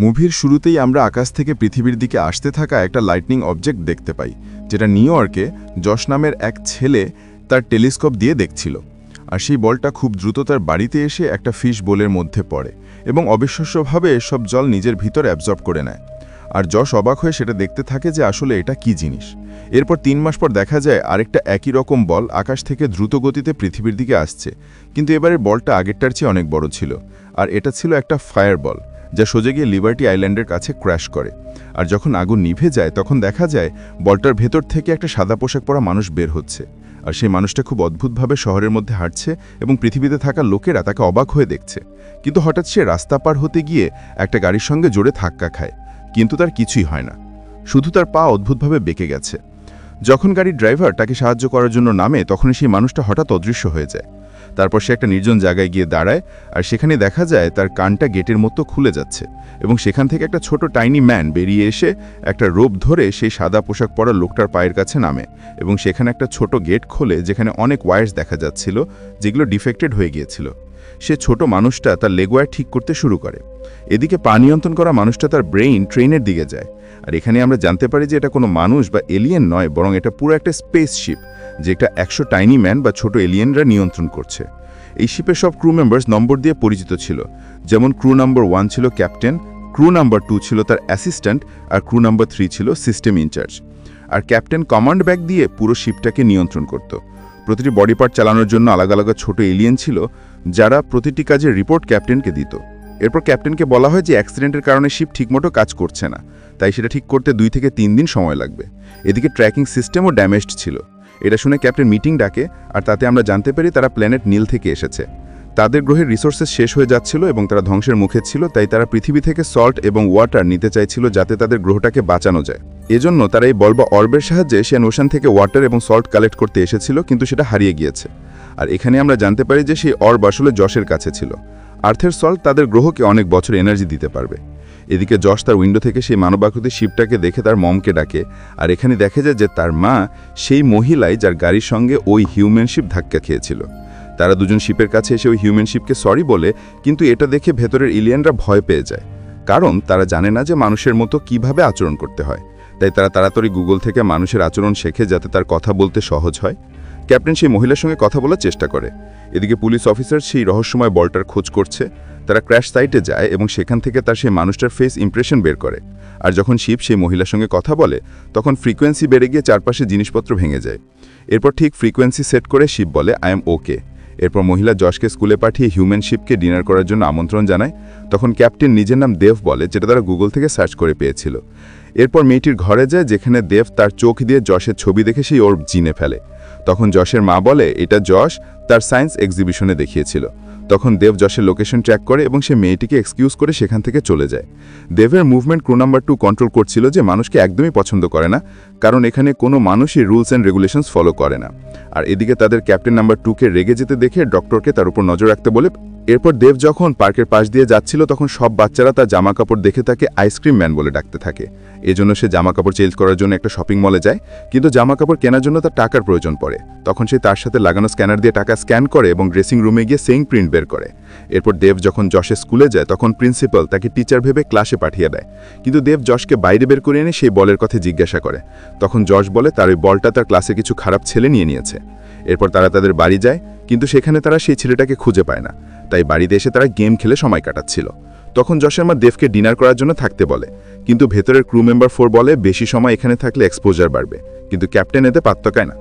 মুভির শুরুতেই আমরা আকাশ থেকে পৃথিবীর দিকে আসতে থাকা একটা লাইটনিং অবজেক্ট দেখতে পাই, যেটা নিউ ইয়র্কে যশ নামের এক ছেলে তার টেলিস্কোপ দিয়ে দেখছিল। আর সেই বলটা খুব দ্রুত তার বাড়িতে এসে একটা ফিশ বোলের মধ্যে পড়ে এবং অবিশ্বাস্যভাবে সব জল নিজের ভিতর অ্যাবজর্ব করে নেয়। আর যশ অবাক হয়ে সেটা দেখতে থাকে যে আসলে এটা কি জিনিস। এরপর 3 মাস পর দেখা যায় আরেকটা একই রকম বল আকাশ থেকে দ্রুত গতিতে পৃথিবীর দিকে আসছে, কিন্তু এবারের বলটা আগেরটার চেয়ে অনেক বড় ছিল। আর এটা ছিল একটা ফায়ার বল, যা সোজা গিয়ে লিবার্টি আইল্যান্ডের কাছে ক্র্যাশ করে। আর যখন আগুন নিভে যায় তখন দেখা যায় বলটার ভেতর থেকে একটা সাদা পোশাক পরা মানুষ বের হচ্ছে। আর সেই মানুষটা খুব অদ্ভুতভাবে শহরের মধ্যে হাঁটছে এবং পৃথিবীতে থাকা লোকেরা তাকে অবাক হয়ে দেখছে। কিন্তু হঠাৎ সে রাস্তা পার হতে গিয়ে একটা গাড়ির সঙ্গে জোরে ধাক্কা খায়, কিন্তু তার কিছুই হয় না, শুধু তার পা অদ্ভুতভাবে বেঁকে গেছে। যখন গাড়ির ড্রাইভার তাকে সাহায্য করার জন্য নামে তখনই সেই মানুষটা হঠাৎ অদৃশ্য হয়ে যায়। তারপর সে একটা নির্জন জায়গায় গিয়ে দাঁড়ায়, আর সেখানে দেখা যায় তার কানটা গেটের মতো খুলে যাচ্ছে এবং সেখান থেকে একটা ছোট টাইনি ম্যান বেরিয়ে এসে একটা রোপ ধরে সেই সাদা পোশাক পরা লোকটার পায়ের কাছে নামে এবং সেখানে একটা ছোট গেট খোলে যেখানে অনেক ওয়্যার্স দেখা যাচ্ছিল, যেগুলো ডিফেক্টেড হয়ে গিয়েছিল। সে ছোট মানুষটা তার লেগ ওয়্যার ঠিক করতে শুরু করে। এদিকে পা নিয়ন্ত্রণ করা মানুষটা তার ব্রেইন ট্রেনের দিকে যায়। আর এখানে আমরা জানতে পারি যে এটা কোনো মানুষ বা এলিয়েন নয়, বরং এটা পুরো একটা স্পেসশিপ, যেটা 100 টাইনি ম্যান বা ছোট এলিয়েনরা নিয়ন্ত্রণ করছে। এই শিপের সব ক্রু মেম্বার্স নম্বর দিয়ে পরিচিত ছিল, যেমন ক্রু নাম্বার 1 ছিল ক্যাপ্টেন, ক্রু নাম্বার 2 ছিল তার অ্যাসিস্ট্যান্ট, আর ক্রু নাম্বার 3 ছিল সিস্টেম ইনচার্জ। আর ক্যাপ্টেন কমান্ড ব্যাগ দিয়ে পুরো শিপটাকে নিয়ন্ত্রণ করত। প্রতিটি বডি পার্ট চালানোর জন্য আলাদা আলাদা ছোট এলিয়েন ছিল, যারা প্রতিটি কাজের রিপোর্ট ক্যাপ্টেনকে দিত। এরপর ক্যাপ্টেনকে বলা হয় যে অ্যাক্সিডেন্টের কারণে শিপ ঠিকমতো কাজ করছে না, তাই সেটা ঠিক করতে 2 থেকে 3 দিন সময় লাগবে। এদিকে ট্র্যাকিং সিস্টেমও ড্যামেজড ছিল। এটা শুনে ক্যাপ্টেন মিটিং ডাকে, আর তাতে আমরা জানতে পারি তারা প্ল্যানেট নীল থেকে এসেছে। তাদের গ্রহের রিসোর্সেস শেষ হয়ে যাচ্ছিল এবং তারা ধ্বংসের মুখে ছিল, তাই তারা পৃথিবী থেকে সল্ট এবং ওয়াটার নিতে চাইছিল যাতে তাদের গ্রহটাকে বাঁচানো যায়। এজন্য তারা এই বল বা অর্বের সাহায্যে সেন ওশান থেকে ওয়াটার এবং সল্ট কালেক্ট করতে এসেছিল, কিন্তু সেটা হারিয়ে গিয়েছে। আর এখানে আমরা জানতে পারি যে সেই অর্ব আসলে যশের কাছে ছিল। আর্থের সল্ট তাদের গ্রহকে অনেক বছর এনার্জি দিতে পারবে। এদিকে যশ তার উইন্ডো থেকে সেই মানবাকৃতির শিপটাকে দেখে তার মমকে ডাকে, আর এখানে দেখা যায় যে তার মা সেই মহিলাই যার গাড়ির সঙ্গে ওই হিউম্যান শিপ ধাক্কা খেয়েছিল। তারা দুজন শিপের কাছে এসে ওই হিউম্যান শিপকে সরি বলে, কিন্তু এটা দেখে ভেতরের এলিয়েনরা ভয় পেয়ে যায়, কারণ তারা জানে না যে মানুষের মতো কিভাবে আচরণ করতে হয়। তাই তারা তাড়াতাড়ি গুগল থেকে মানুষের আচরণ শেখে যাতে তার কথা বলতে সহজ হয়। ক্যাপ্টেন সেই মহিলার সঙ্গে কথা বলার চেষ্টা করে। এদিকে পুলিশ অফিসার সেই রহস্যময় বলটার খোঁজ করছে। তারা ক্র্যাশ সাইটে যায় এবং সেখান থেকে তার সেই মানুষটার ফেস ইমপ্রেশন বের করে। আর যখন শিপ সেই মহিলার সঙ্গে কথা বলে তখন ফ্রিকোয়েন্সি বেড়ে গিয়ে চারপাশে জিনিসপত্র ভেঙে যায়। এরপর ঠিক ফ্রিকোয়েন্সি সেট করে শিপ বলে আই এম ওকে। এরপর মহিলা যশকে স্কুলে পাঠিয়ে হিউম্যান শিপকে ডিনার করার জন্য আমন্ত্রণ জানায়। তখন ক্যাপ্টেন নিজের নাম দেব বলে, যেটা তারা গুগল থেকে সার্চ করে পেয়েছিল। এরপর মেয়েটির ঘরে যায়, যেখানে দেব তার চোখ দিয়ে যশের ছবি দেখে সেই অর্ব চিনে ফেলে। তখন যশের মা বলে এটা যশ তার সায়েন্স এক্সিবিশনে দেখিয়েছিল। তখন দেব যশের লোকেশন ট্র্যাক করে এবং সে মেয়েটিকে এক্সকিউজ করে সেখান থেকে চলে যায়। দেবের মুভমেন্ট ক্রু নাম্বার 2 কন্ট্রোল করছিল, যে মানুষকে একদমই পছন্দ করে না, কারণ এখানে কোনো মানুষই রুলস অ্যান্ড রেগুলেশনস ফলো করে না। আর এদিকে তাদের ক্যাপ্টেন নাম্বার 2কে রেগে যেতে দেখে ডক্টরকে তার উপর নজর রাখতে বলে। এরপর দেব যখন পার্কের পাশ দিয়ে যাচ্ছিল তখন সব বাচ্চারা তার জামা কাপড় দেখে তাকে আইসক্রিম ম্যান বলে ডাকতে থাকে। এজন্য সে জামা কাপড় চেঞ্জ করার জন্য একটা শপিং মলে যায়, কিন্তু জামা কাপড় কেনার জন্য তার টাকার প্রয়োজন পড়ে। তখন সে তার সাথে লাগানো স্ক্যানার দিয়ে টাকা স্ক্যান করে এবং ড্রেসিং রুমে গিয়ে সেইং প্রিন্ট বের করে। এরপর দেব যখন যশের স্কুলে যায় তখন প্রিন্সিপাল তাকে টিচার ভেবে ক্লাসে পাঠিয়ে দেয়, কিন্তু দেব যশকে বাইরে বের করে এনে সেই বলের কথা জিজ্ঞাসা করে। তখন যশ বলে তার ওই বলটা তার ক্লাসে কিছু খারাপ ছেলে নিয়ে নিয়েছে। এরপর তারা তাদের বাড়ি যায়, কিন্তু সেখানে তারা সেই ছেলেটাকে খুঁজে পায় না। তাই বাড়িতে এসে তারা গেম খেলে সময় কাটাচ্ছিল। তখন যশের মা দেবকে ডিনার করার জন্য থাকতে বলে, কিন্তু ভেতরের ক্রু মেম্বার 4 বলে বেশি সময় এখানে থাকলে এক্সপোজার বাড়বে, কিন্তু ক্যাপ্টেন এতে পাত্তকায় না।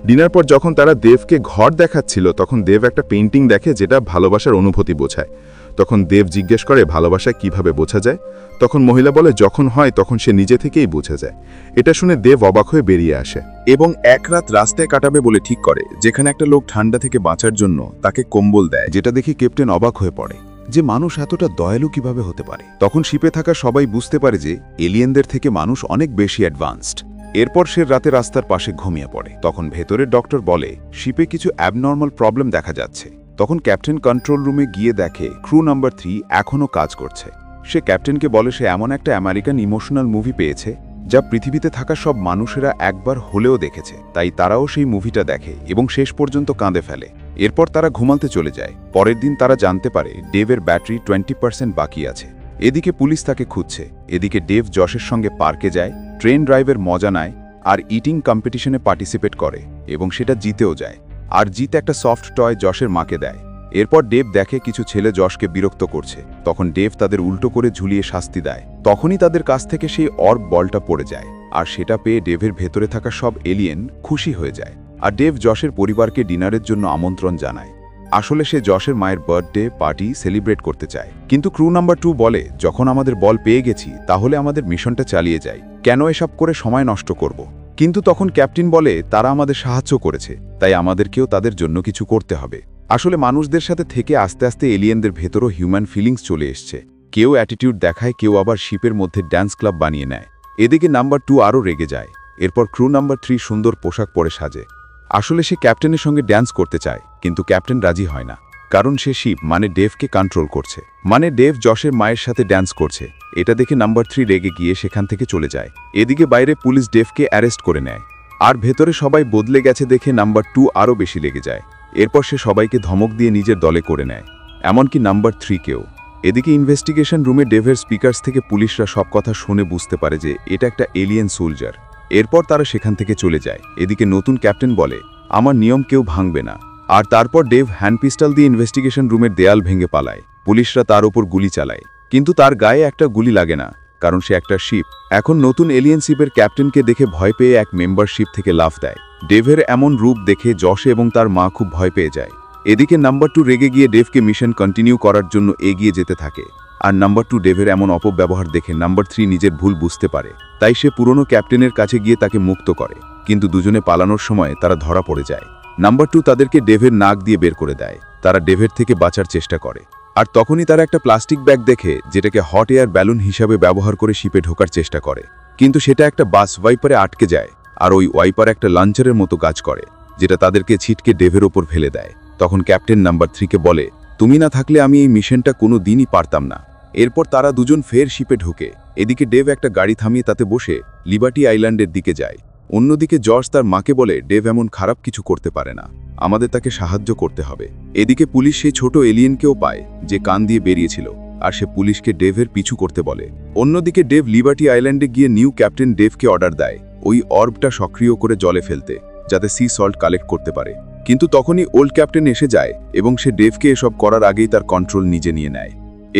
ডিনার পর যখন তারা দেবকে ঘর দেখাচ্ছিল তখন দেব একটা পেইন্টিং দেখে, যেটা ভালোবাসার অনুভূতি বোঝায়। তখন দেব জিজ্ঞেস করে ভালোবাসা কিভাবে বোঝা যায়। তখন মহিলা বলে যখন হয় তখন সে নিজে থেকেই বোঝা যায়। এটা শুনে দেব অবাক হয়ে বেরিয়ে আসে এবং এক রাত রাস্তায় কাটাবে বলে ঠিক করে, যেখানে একটা লোক ঠান্ডা থেকে বাঁচার জন্য তাকে কম্বল দেয়, যেটা দেখে ক্যাপ্টেন অবাক হয়ে পড়ে যে মানুষ এতটা দয়ালু কিভাবে হতে পারে। তখন শিপে থাকা সবাই বুঝতে পারে যে এলিয়েনদের থেকে মানুষ অনেক বেশি অ্যাডভান্সড। এরপর সে রাতে রাস্তার পাশে ঘুমিয়ে পড়ে। তখন ভেতরের ডক্টর বলে শিপে কিছু অ্যাবনর্মাল প্রবলেম দেখা যাচ্ছে। তখন ক্যাপ্টেন কন্ট্রোল রুমে গিয়ে দেখে ক্রু নাম্বার 3 এখনও কাজ করছে। সে ক্যাপ্টেনকে বলে সে এমন একটা আমেরিকান ইমোশনাল মুভি পেয়েছে যা পৃথিবীতে থাকা সব মানুষেরা একবার হলেও দেখেছে, তাই তারাও সেই মুভিটা দেখে এবং শেষ পর্যন্ত কাঁদে ফেলে। এরপর তারা ঘুমাতে চলে যায়। পরের দিন তারা জানতে পারে ডেভের ব্যাটারি 20% বাকি আছে। এদিকে পুলিশ তাকে খুঁজছে। এদিকে ডেভ জশের সঙ্গে পার্কে যায়, ট্রেন ড্রাইভের মজা নেয় আর ইটিং কম্পিটিশনে পার্টিসিপেট করে এবং সেটা জিতেও যায়। আর জিতে একটা সফট টয় জশের মাকে দেয়। এরপর ডেভ দেখে কিছু ছেলে জশকে বিরক্ত করছে। তখন ডেভ তাদের উল্টো করে ঝুলিয়ে শাস্তি দেয়। তখনই তাদের কাছ থেকে সেই অর্ব বলটা পড়ে যায়, আর সেটা পেয়ে ডেভের ভেতরে থাকা সব এলিয়েন খুশি হয়ে যায়। আর ডেভ জশের পরিবারকে ডিনারের জন্য আমন্ত্রণ জানায়। আসলে সে জশের মায়ের বার্থডে পার্টি সেলিব্রেট করতে চায়। কিন্তু ক্রু নাম্বার 2 বলে, যখন আমাদের বল পেয়ে গেছি তাহলে আমাদের মিশনটা চালিয়ে যাই, কেন এসব করে সময় নষ্ট করব। কিন্তু তখন ক্যাপ্টেন বলে তারা আমাদের সাহায্য করেছে, তাই আমাদেরকেও তাদের জন্য কিছু করতে হবে। আসলে মানুষদের সাথে থেকে আস্তে আস্তে এলিয়েনদের ভেতরও হিউম্যান ফিলিংস চলে এসছে। কেউ অ্যাটিটিউড দেখায়, কেউ আবার শিপের মধ্যে ড্যান্স ক্লাব বানিয়ে নেয়। এদিকে নাম্বার 2 আরও রেগে যায়। এরপর ক্রু নাম্বার 3 সুন্দর পোশাক পরে সাজে। আসলে সে ক্যাপ্টেনের সঙ্গে ড্যান্স করতে চায়, কিন্তু ক্যাপ্টেন রাজি হয় না, কারণ সে শিপ মানে ডেভকে কন্ট্রোল করছে। মানে ডেভ জশের মায়ের সাথে ড্যান্স করছে। এটা দেখে নাম্বার 3 রেগে গিয়ে সেখান থেকে চলে যায়। এদিকে বাইরে পুলিশ ডেভকে অ্যারেস্ট করে নেয়। আর ভেতরে সবাই বদলে গেছে দেখে নাম্বার 2 আরও বেশি লেগে যায়। এরপর সে সবাইকে ধমক দিয়ে নিজের দলে করে নেয়, এমনকি নাম্বার 3কেও। এদিকে ইনভেস্টিগেশন রুমে ডেভের স্পিকার্স থেকে পুলিশরা সব কথা শুনে বুঝতে পারে যে এটা একটা এলিয়েন সোলজার। এরপর তারা সেখান থেকে চলে যায়। এদিকে নতুন ক্যাপ্টেন বলে, আমার নিয়ম কেউ ভাঙবে না। আর তারপর ডেভ হ্যান্ড পিস্টল দিয়ে ইনভেস্টিগেশন রুমের দেয়াল ভেঙে পালায়। পুলিশরা তার উপর গুলি চালায়, কিন্তু তার গায়ে একটা গুলি লাগে না, কারণ সে একটা শিপ। এখন নতুন এলিয়েন শিপের ক্যাপ্টেনকে দেখে ভয় পেয়ে এক মেম্বারশিপ থেকে লাফ দেয়। ডেভের এমন রূপ দেখে জশ এবং তার মা খুব ভয় পেয়ে যায়। এদিকে নাম্বার 2 রেগে গিয়ে ডেভকে মিশন কন্টিনিউ করার জন্য এগিয়ে যেতে থাকে। আর নাম্বার 2 ডেভের এমন অপব্যবহার দেখে নাম্বার 3 নিজের ভুল বুঝতে পারে, তাই সে পুরনো ক্যাপ্টেনের কাছে গিয়ে তাকে মুক্ত করে। কিন্তু দুজনে পালানোর সময় তারা ধরা পড়ে যায়। নাম্বার 2 তাদেরকে ডেভের নাক দিয়ে বের করে দেয়। তারা ডেভের থেকে বাঁচার চেষ্টা করে। আর তখনই তারা একটা প্লাস্টিক ব্যাগ দেখে, যেটাকে হট এয়ার ব্যালুন হিসাবে ব্যবহার করে শিপে ঢোকার চেষ্টা করে। কিন্তু সেটা একটা বাস ওয়াইপারে আটকে যায়, আর ওই ওয়াইপার একটা লঞ্চারের মতো কাজ করে, যেটা তাদেরকে ছিটকে ডেভের ওপর ফেলে দেয়। তখন ক্যাপ্টেন নাম্বার 3কে বলে, তুমি না থাকলে আমি এই মিশনটা কোনো দিনই পারতাম না। এরপর তারা দুজন ফের শিপে ঢোকে। এদিকে ডেভ একটা গাড়ি থামিয়ে তাতে বসে লিবার্টি আইল্যান্ডের দিকে যায়। অন্যদিকে জর্জ তার মাকে বলে, ডেভ এমন খারাপ কিছু করতে পারে না, আমাদের তাকে সাহায্য করতে হবে। এদিকে পুলিশ সেই ছোট এলিয়েনকেও পায়, যে কান দিয়ে বেরিয়েছিল, আর সে পুলিশকে ডেভের পিছু করতে বলে। অন্যদিকে ডেভ লিবার্টি আইল্যান্ডে গিয়ে নিউ ক্যাপ্টেন ডেভকে অর্ডার দেয় ওই অর্বটা সক্রিয় করে জলে ফেলতে, যাতে সি সল্ট কালেক্ট করতে পারে। কিন্তু তখনই ওল্ড ক্যাপ্টেন এসে যায় এবং সে ডেভকে এসব করার আগেই তার কন্ট্রোল নিজে নিয়ে নেয়।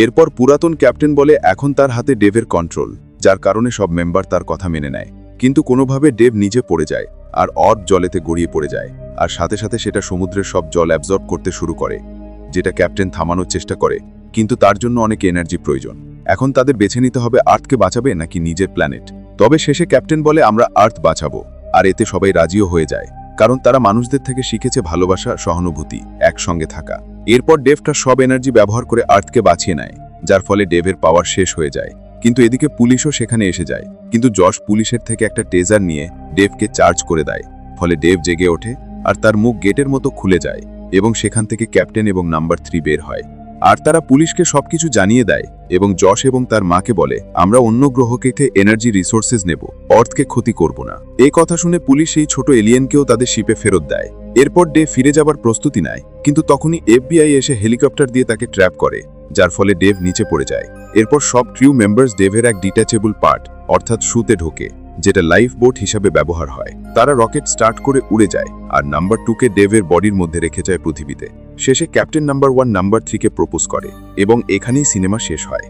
এরপর পুরাতন ক্যাপ্টেন বলে এখন তার হাতে ডেভের কন্ট্রোল, যার কারণে সব মেম্বার তার কথা মেনে নেয়। কিন্তু কোনোভাবে ডেভ নিজে পড়ে যায়, আর অর্ব জলেতে গড়িয়ে পড়ে যায়। আর সাথে সাথে সেটা সমুদ্রের সব জল অ্যাবজর্ব করতে শুরু করে, যেটা ক্যাপ্টেন থামানোর চেষ্টা করে, কিন্তু তার জন্য অনেক এনার্জি প্রয়োজন। এখন তাদের বেছে নিতে হবে আর্থকে বাঁচাবে নাকি নিজের প্ল্যানেট। তবে শেষে ক্যাপ্টেন বলে, আমরা আর্থ বাঁচাবো। আর এতে সবাই রাজিও হয়ে যায়, কারণ তারা মানুষদের থেকে শিখেছে ভালোবাসা, সহানুভূতি, একসঙ্গে থাকা। এরপর ডেভটা সব এনার্জি ব্যবহার করে আর্থকে বাঁচিয়ে নেয়, যার ফলে ডেভের পাওয়ার শেষ হয়ে যায়। কিন্তু এদিকে পুলিশও সেখানে এসে যায়, কিন্তু জশ পুলিশের থেকে একটা টেজার নিয়ে ডেভকে চার্জ করে দেয়। ফলে ডেভ জেগে ওঠে, আর তার মুখ গেটের মতো খুলে যায়, এবং সেখান থেকে ক্যাপ্টেন এবং নাম্বার 3 বের হয়। আর তারা পুলিশকে সবকিছু জানিয়ে দেয়, এবং জশ এবং তার মাকে বলে, আমরা অন্য গ্রহকে এনার্জি রিসোর্সেস নেব, অর্থকে ক্ষতি করব না। এই কথা শুনে পুলিশ সেই ছোট এলিয়েনকেও তাদের শিপে ফেরত দেয়। এরপর ডেভ ফিরে যাবার প্রস্তুতি নেয়, কিন্তু তখনই FBI এসে হেলিকপ্টার দিয়ে তাকে ট্র্যাপ করে, যার ফলে ডেভ নিচে পড়ে যায়। এরপর সব ক্রিউ মেম্বার্স ডেভের এক ডিট্যাচেবল পার্ট অর্থাৎ শুতে ঢোকে, যেটা লাইফ বোট হিসাবে ব্যবহার হয়। তারা রকেট স্টার্ট করে উড়ে যায়, আর নাম্বার 2কে ডেভের বডির মধ্যে রেখে যায় পৃথিবীতে। শেষে ক্যাপ্টেন নাম্বার 1 নাম্বার 3কে প্রপোজ করে, এবং এখানেই সিনেমা শেষ হয়।